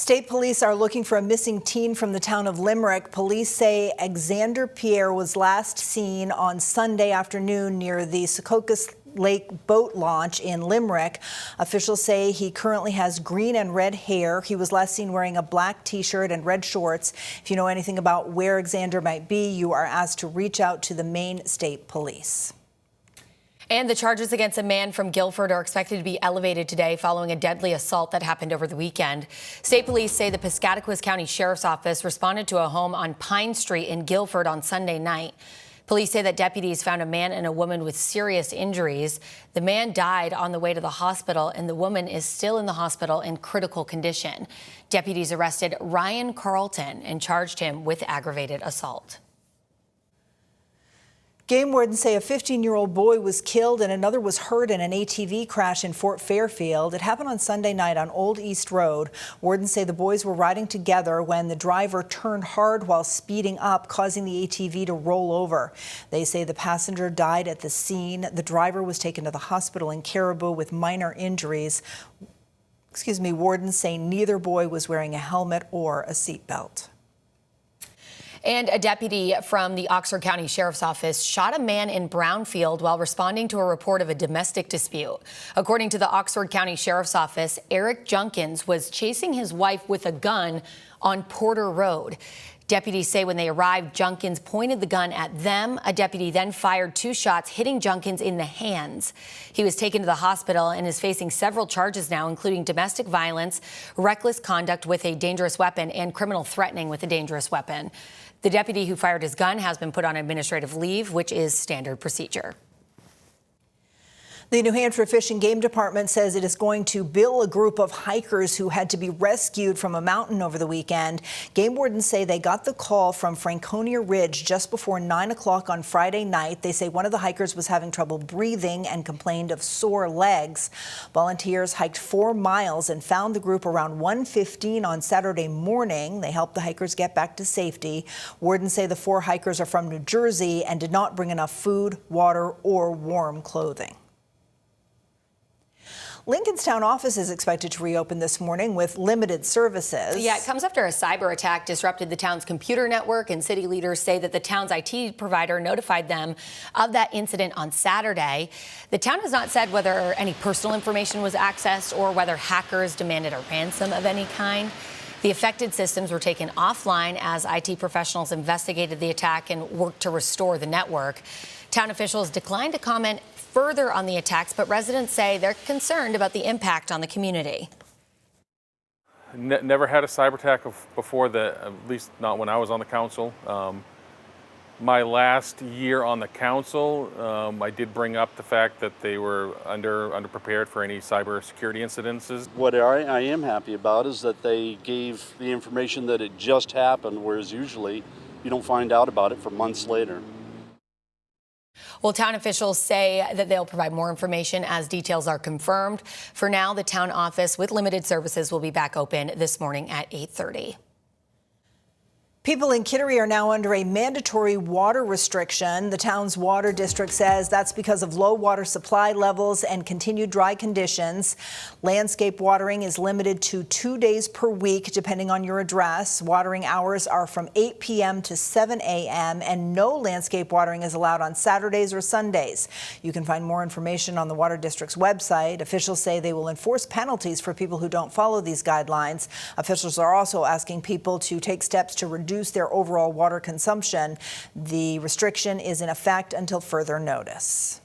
State police are looking for a missing teen from the town of Limerick. Police say Alexander Pierre was last seen on Sunday afternoon near the Secocas Lake boat launch in Limerick. Officials say he currently has green and red hair. He was last seen wearing a black t-shirt and red shorts. If you know anything about where Alexander might be, you are asked to reach out to the Maine State Police. And the charges against a man from Guilford are expected to be elevated today following a deadly assault that happened over the weekend. State police say the Piscataquis County Sheriff's Office responded to a home on Pine Street in Guilford on Sunday night. Police say that deputies found a man and a woman with serious injuries. The man died on the way to the hospital, and the woman is still in the hospital in critical condition. Deputies arrested Ryan Carlton and charged him with aggravated assault. Game wardens say a 15-year-old boy was killed and another was hurt in an ATV crash in Fort Fairfield. It happened on Sunday night on Old East Road. Wardens say the boys were riding together when the driver turned hard while speeding up, causing the ATV to roll over. They say the passenger died at the scene. The driver was taken to the hospital in Caribou with minor injuries. Wardens say neither boy was wearing a helmet or a seatbelt. And a deputy from the Oxford County Sheriff's Office shot a man in Brownfield while responding to a report of a domestic dispute. According to the Oxford County Sheriff's Office, Eric Junkins was chasing his wife with a gun on Porter Road. Deputies say when they arrived, Junkins pointed the gun at them. A deputy then fired 2 shots, hitting Junkins in the hands. He was taken to the hospital and is facing several charges now, including domestic violence, reckless conduct with a dangerous weapon, and criminal threatening with a dangerous weapon. The deputy who fired his gun has been put on administrative leave, which is standard procedure. The New Hampshire Fish and Game Department says it is going to bill a group of hikers who had to be rescued from a mountain over the weekend. Game wardens say they got the call from Franconia Ridge just before 9 o'clock on Friday night. They say one of the hikers was having trouble breathing and complained of sore legs. Volunteers hiked 4 miles and found the group around 1:15 on Saturday morning. They helped the hikers get back to safety. Wardens say the 4 hikers are from New Jersey and did not bring enough food, water, or warm clothing. Lincoln's town office is expected to reopen this morning with limited services. Yeah, it comes after a cyber attack disrupted the town's computer network, and city leaders say that the town's IT provider notified them of that incident on Saturday. The town has not said whether any personal information was accessed or whether hackers demanded a ransom of any kind. The affected systems were taken offline as IT professionals investigated the attack and worked to restore the network. Town officials declined to comment further on the attacks, but residents say they're concerned about the impact on the community. Never had a cyber attack before, at least not when I was on the council. My last year on the council, I did bring up the fact that they were underprepared for any cybersecurity incidences. What I am happy about is that they gave the information that it just happened, whereas usually you don't find out about it for months later. Well, town officials say that they'll provide more information as details are confirmed. For now, the town office with limited services will be back open this morning at 8:30. People in Kittery are now under a mandatory water restriction. The town's water district says that's because of low water supply levels and continued dry conditions. Landscape watering is limited to 2 days per week, depending on your address. Watering hours are from 8 p.m. to 7 a.m., and no landscape watering is allowed on Saturdays or Sundays. You can find more information on the water district's website. Officials say they will enforce penalties for people who don't follow these guidelines. Officials are also asking people to take steps to reduce their overall water consumption. The restriction is in effect until further notice.